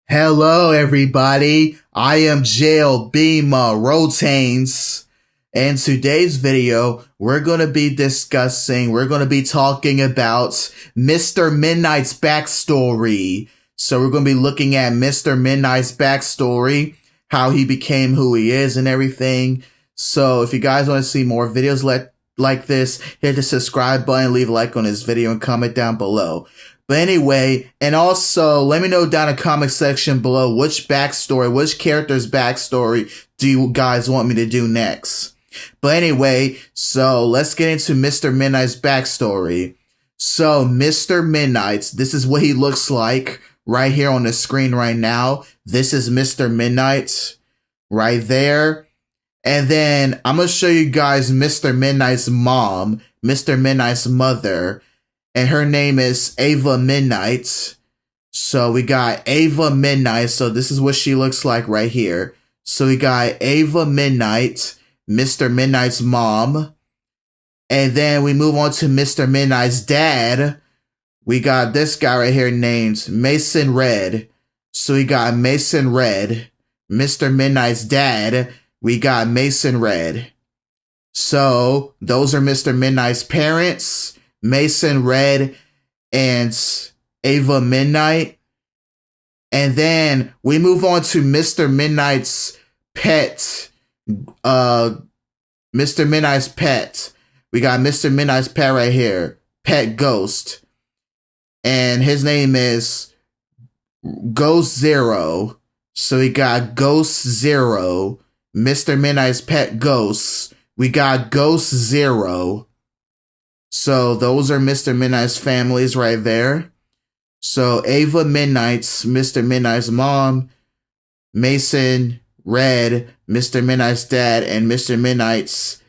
Hello, everybody. I am Jail Beema Rotaines. In today's video, we're going to be talking about Mr. Midnight's backstory. So we're going to be looking at Mr. Midnight's backstory, how he became who he is and everything. So if you guys want to see more videos like this, hit the subscribe button, leave a like on this video, and comment down below. But anyway, and also let me know down in the comment section below which character's backstory do you guys want me to do next. But anyway, so let's get into Mr. Midnight's backstory. So Mr. Midnight, this is what he looks like right here on the screen right now. This is Mr. Midnight right there. And then I'm going to show you guys Mr. Midnight's mom, Mr. Midnight's mother. And her name is Ava Midnight. So we got Ava Midnight. So this is what she looks like right here. So we got Ava Midnight, Mr. Midnight's mom. And then we move on to Mr. Midnight's dad. We got this guy right here named Mason Red. So we got Mason Red. Mr. Midnight's dad, we got Mason Red. So those are Mr. Midnight's parents. Mason Red and Ava Midnight. And then we move on to Mr. Midnight's pet. Mr. Midnight's pet. We got Mr. Midnight's pet right here. Pet Ghost. And his name is Ghost Zero. So we got Ghost Zero. Mr. Midnight's pet Ghost. We got Ghost Zero. So those are Mr. Midnight's families right there. So Ava Midnight's Mr. Midnight's mom, Mason Red, Mr. Midnight's dad, and Mr. Midnight's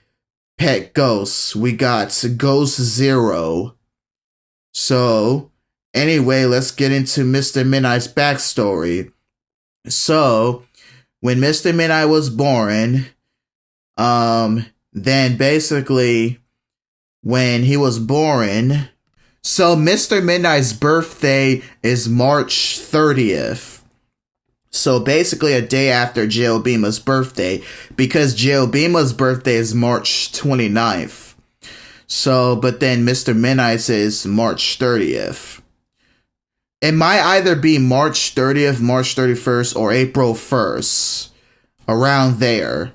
pet Ghost. We got Ghost Zero. So anyway, let's get into Mr. Midnight's backstory. So when Mr. Midnight was born, then basically when he was born. So Mr. Midnight's birthday is March 30th. So basically a day after Jail Beema's birthday, because Jail Beema's birthday is March 29th. So, but then Mr. Midnight's is March 30th. It might either be March 30th, March 31st, or April 1st. Around there.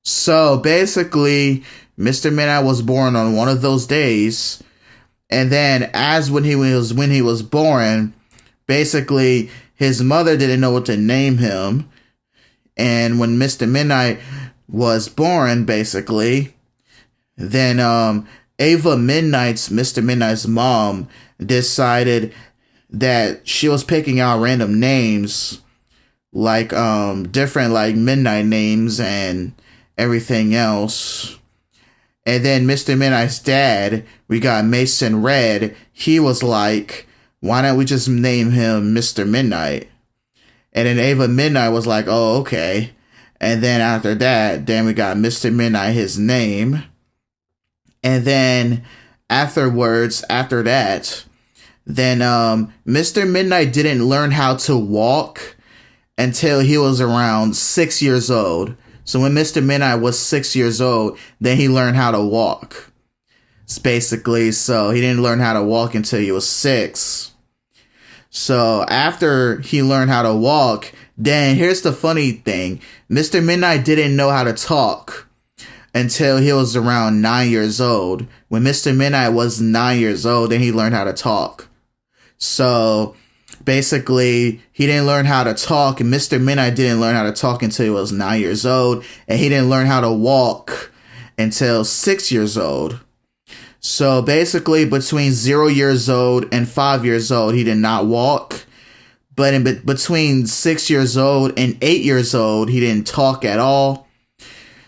So basically, Mr. Midnight was born on one of those days, and then when he was born, basically his mother didn't know what to name him, and when Mr. Midnight was born, basically, then Ava Midnight's Mr. Midnight's mom decided that she was picking out random names, like different like midnight names and everything else. And then Mr. Midnight's dad, we got Mason Red. He was like, why don't we just name him Mr. Midnight? And then Ava Midnight was like, oh, okay. And then after that, then we got Mr. Midnight, his name. And then after that, then Mr. Midnight didn't learn how to walk until he was around 6 years old. So when Mr. Midnight was 6 years old, then he learned how to walk. It's basically, so he didn't learn how to walk until he was 6. So after he learned how to walk, then here's the funny thing. Mr. Midnight didn't know how to talk until he was around 9 years old. When Mr. Midnight was 9 years old, then he learned how to talk. So basically, he didn't learn how to talk, and Mr. Midnight didn't learn how to talk until he was 9 years old, and he didn't learn how to walk until 6 years old. So basically, between 0 years old and 5 years old, he did not walk. But in between 6 years old and 8 years old, he didn't talk at all.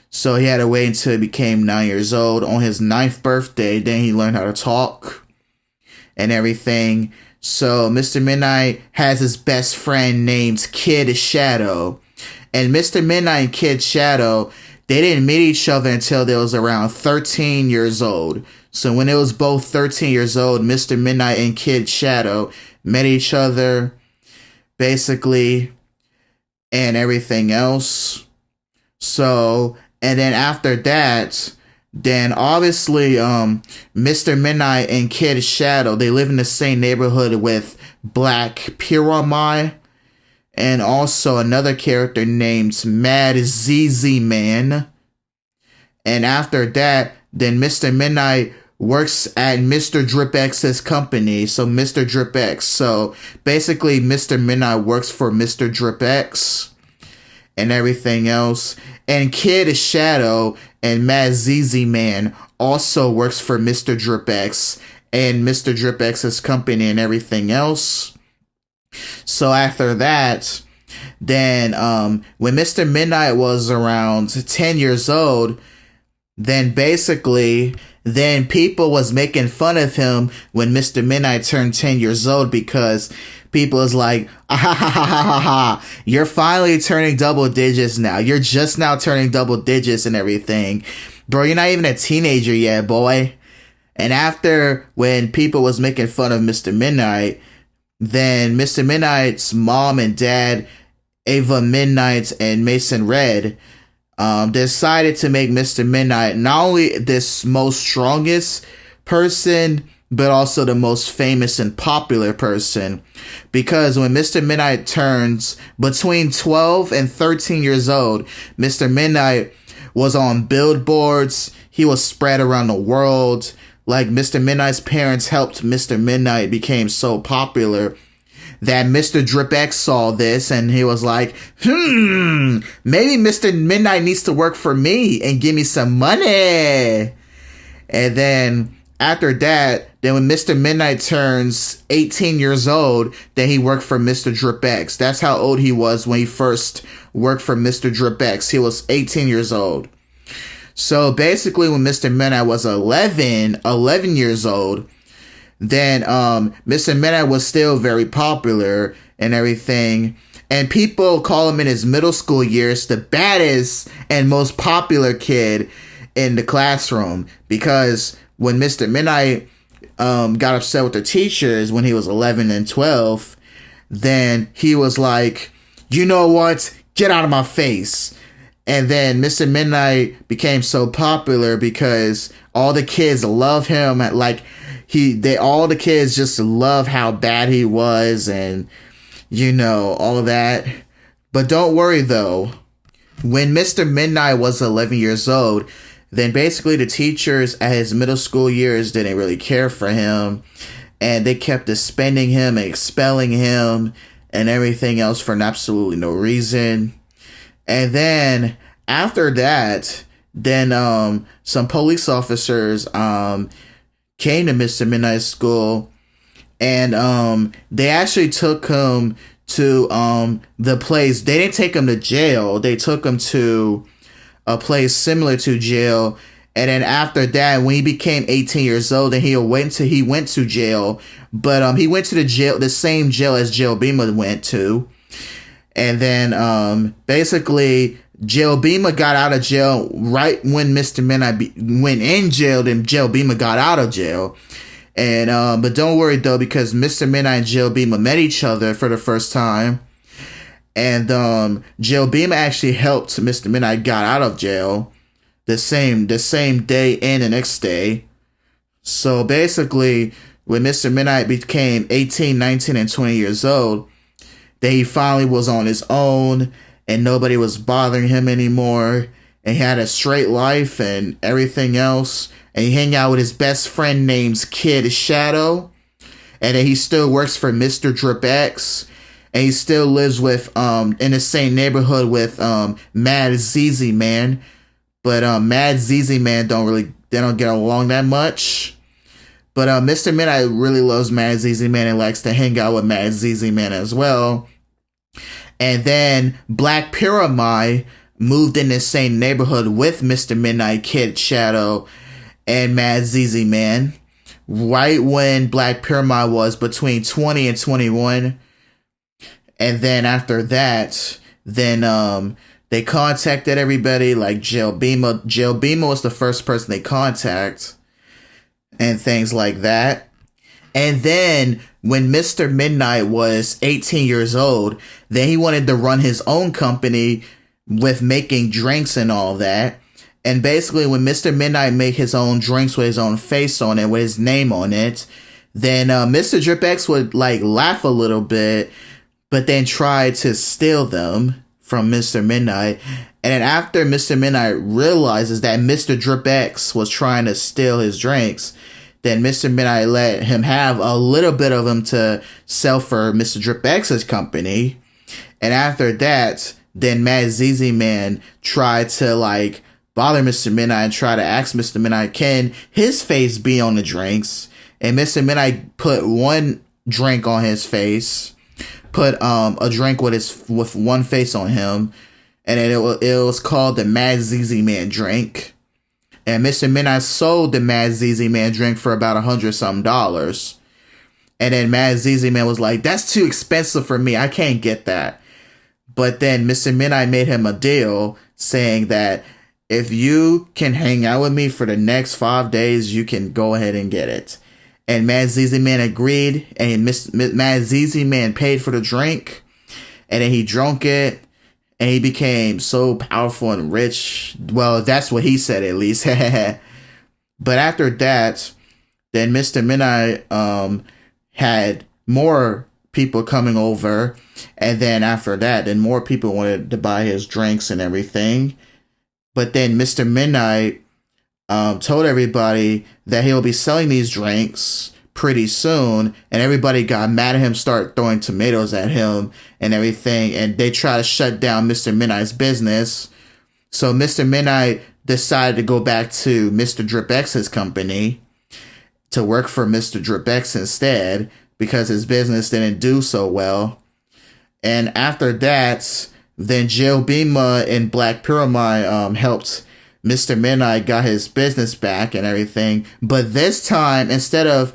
So he had to wait until he became 9 years old. On his 9th birthday, then he learned how to talk and everything. So Mr. Midnight has his best friend named Kid Shadow. And Mr. Midnight and Kid Shadow, they didn't meet each other until they was around 13 years old. So when it was both 13 years old, Mr. Midnight and Kid Shadow met each other basically, and everything else. So, and then after that, then obviously, Mr. Midnight and Kid Shadow, they live in the same neighborhood with Black Pyramid, and also another character named Mad ZZ Man. And after that, then Mr. Midnight works at Mr. Drip X's company. So Mr. Drip X. So basically, Mr. Midnight works for Mr. Drip X and everything else. And Kid Shadow and Mad ZZ Man also works for Mr. Drip X and Mr. Drip X's company and everything else. So after that, then when Mr. Midnight was around 10 years old, then basically, then people was making fun of him when Mr. Midnight turned 10 years old, because people is like, ah, ha, ha, ha, ha, ha, you're finally turning double digits now. You're just now turning double digits and everything. Bro, you're not even a teenager yet, boy. And after, when people was making fun of Mr. Midnight, then Mr. Midnight's mom and dad, Ava Midnight and Mason Red, decided to make Mr. Midnight not only this most strongest person, but also the most famous and popular person. Because when Mr. Midnight turns between 12 and 13 years old, Mr. Midnight was on billboards. He was spread around the world. Like, Mr. Midnight's parents helped Mr. Midnight became so popular that Mr. Drip X saw this and he was like, maybe Mr. Midnight needs to work for me and give me some money. And then after that, then when Mr. Midnight turns 18 years old, then he worked for Mr. Drip X. That's how old he was when he first worked for Mr. Drip X. He was 18 years old. So basically, when Mr. Midnight was 11 years old, then Mr. Midnight was still very popular and everything. And people call him in his middle school years the baddest and most popular kid in the classroom. Because when Mr. Midnight got upset with the teachers when he was 11 and 12, then he was like, you know what? Get out of my face. And then Mr. Midnight became so popular because all the kids love him. Like, all the kids just love how bad he was and, you know, all of that. But don't worry though. When Mr. Midnight was 11 years old, then basically the teachers at his middle school years didn't really care for him. And they kept suspending him and expelling him and everything else for absolutely no reason. And then after that, then some police officers came to Mr. Midnight's school, and they actually took him to the place. They didn't take him to jail. They took him to a place similar to jail. And then after that, when he became 18 years old, and he went to jail, but he went to the same jail as Jill Beamer went to. And then basically, Jill Beamer got out of jail right when Mr. Midnight went in jail. Then Jill Beamer got out of jail. And but don't worry though, because Mr. Midnight and Jill Beamer met each other for the first time. And Jill Beamer actually helped Mr. Midnight got out of jail the same day and the next day. So basically, when Mr. Midnight became 18, 19, and 20 years old, then he finally was on his own and nobody was bothering him anymore. And he had a straight life and everything else. And he hung out with his best friend named Kid Shadow. And then he still works for Mr. Drip X. And he still lives with in the same neighborhood with Mad ZZ Man. But Mad ZZ Man they don't get along that much. But Mr. Midnight really loves Mad ZZ Man and likes to hang out with Mad ZZ Man as well. And then Black Pyramid moved in the same neighborhood with Mr. Midnight, Kid Shadow, and Mad ZZ Man. Right when Black Pyramid was between 20 and 21. And then after that, then they contacted everybody, like Jill Beamer. Jill Beamer was the first person they contact and things like that. And then when Mr. Midnight was 18 years old, then he wanted to run his own company with making drinks and all that. And basically, when Mr. Midnight made his own drinks with his own face on it, with his name on it, then Mr. Drip X would like laugh a little bit, but then try to steal them from Mr. Midnight. And then after Mr. Midnight realizes that Mr. Drip X was trying to steal his drinks, then Mr. Midnight let him have a little bit of them to sell for Mr. Drip X's company. And after that, then Mad ZZ Man tried to like bother Mr. Midnight and try to ask Mr. Midnight, can his face be on the drinks? And Mr. Midnight put one drink on his face, put a drink with one face on him, and then it was called the Mad ZZ Man drink. And Mr. Midnight sold the Mad ZZ Man drink for about $100 some. And then Mad ZZ Man was like, that's too expensive for me. I can't get that. But then Mr. Midnight made him a deal saying that if you can hang out with me for the next 5 days, you can go ahead and get it. And Mad ZZ Man agreed, and Mad ZZ Man paid for the drink. And then he drank it. And he became so powerful and rich. Well, that's what he said, at least. But after that, then Mr. Midnight had more people coming over. And then after that, then more people wanted to buy his drinks and everything. But then Mr. Midnight told everybody that he'll be selling these drinks pretty soon, and everybody got mad at him, start throwing tomatoes at him and everything, and they try to shut down Mr. Midnight's business. So Mr. Midnight decided to go back to Mr. Drip X's company to work for Mr. Drip X instead, because his business didn't do so well. And after that, then Jill Bima and Black Pyramid helped Mr. Midnight got his business back and everything. But this time, instead of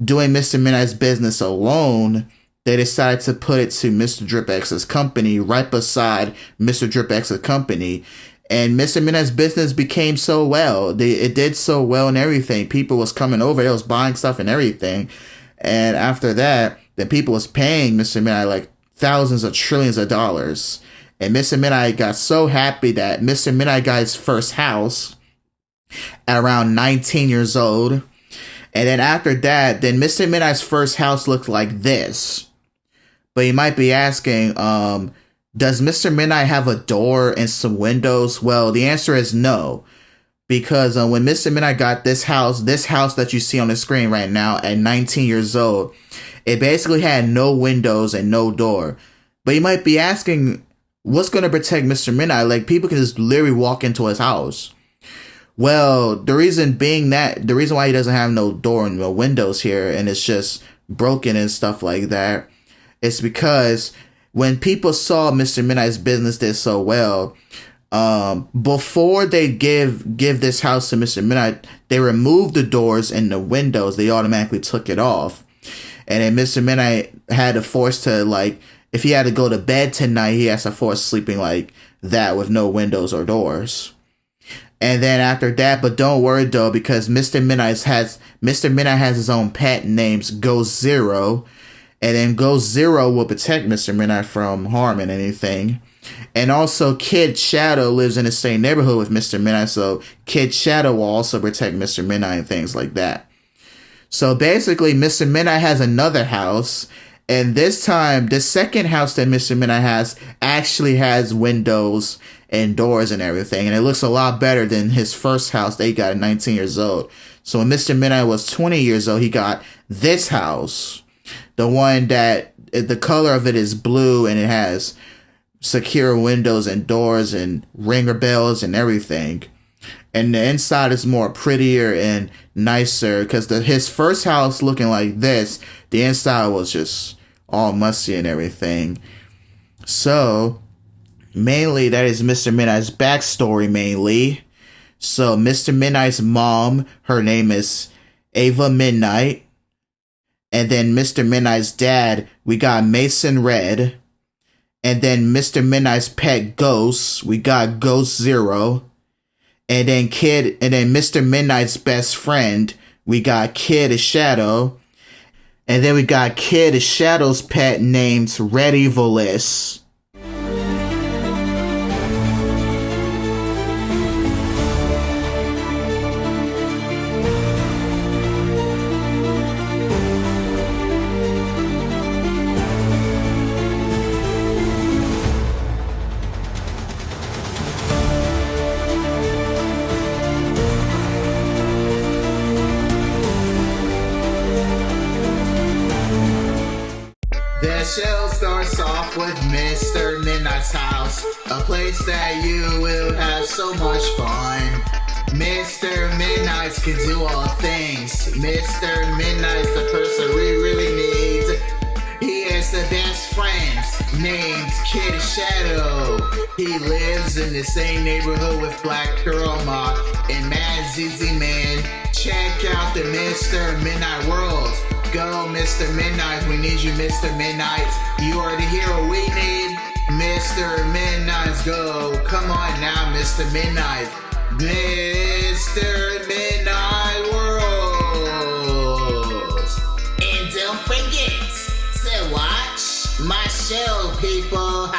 doing Mr. Midnight's business alone, they decided to put it to Mr. Drip X's company right beside Mr. Drip X's company. And Mr. Midnight's business became so well. It did so well and everything. People was coming over. They was buying stuff and everything. And after that, then people was paying Mr. Midnight like thousands of trillions of dollars. And Mr. Midnight got so happy that Mr. Midnight got his first house at around 19 years old. And then after that, then Mr. Midnight's first house looked like this. But you might be asking, does Mr. Midnight have a door and some windows? Well, the answer is no. Because when Mr. Midnight got this house that you see on the screen right now at 19 years old, it basically had no windows and no door. But you might be asking, what's going to protect Mr. Midnight? Like, people can just literally walk into his house. Well, the reason why he doesn't have no door and no windows here, and it's just broken and stuff like that, is because when people saw Mr. Midnight's business did so well, before they give this house to Mr. Midnight, they removed the doors and the windows. They automatically took it off. And then Mr. Midnight had to force to, like, if he had to go to bed tonight, he has to force sleeping like that with no windows or doors. And then after that, but don't worry though, because Mr. Midnight has his own pet names Ghost Zero. And then Ghost Zero will protect Mr. Midnight from harm and anything. And also Kid Shadow lives in the same neighborhood with Mr. Midnight, so Kid Shadow will also protect Mr. Midnight and things like that. So basically, Mr. Midnight has another house. And this time, the second house that Mr. Midnight has actually has windows and doors and everything. And it looks a lot better than his first house that he got at 19 years old. So when Mr. Midnight was 20 years old, he got this house. The one that the color of it is blue and it has secure windows and doors and ringer bells and everything. And the inside is more prettier and nicer, because his first house looking like this, the inside was just all musty and everything. So mainly that is Mr. Midnight's backstory mainly. So Mr. Midnight's mom, her name is Ava Midnight. And then Mr. Midnight's dad, we got Mason Red. And then Mr. Midnight's pet Ghost, we got Ghost Zero. And then Mr. Midnight's best friend, we got Kid Shadow. And then we got Kid Shadow's pet named Redivolis. The show starts off with Mr. Midnight's house, a place that you will have so much fun. Mr. Midnight can do all things. Mr. Midnight's the person we really need. He is the best friend named Kid Shadow. He lives in the same neighborhood with Black Kuroma and Mad ZZ Man. Check out the Mr. Midnight world. Go, Mr. Midnight, we need you, Mr. Midnight. You are the hero we need. Mr. Midnight, go. Come on now, Mr. Midnight. Mr. Midnight World. And don't forget to watch my show, people.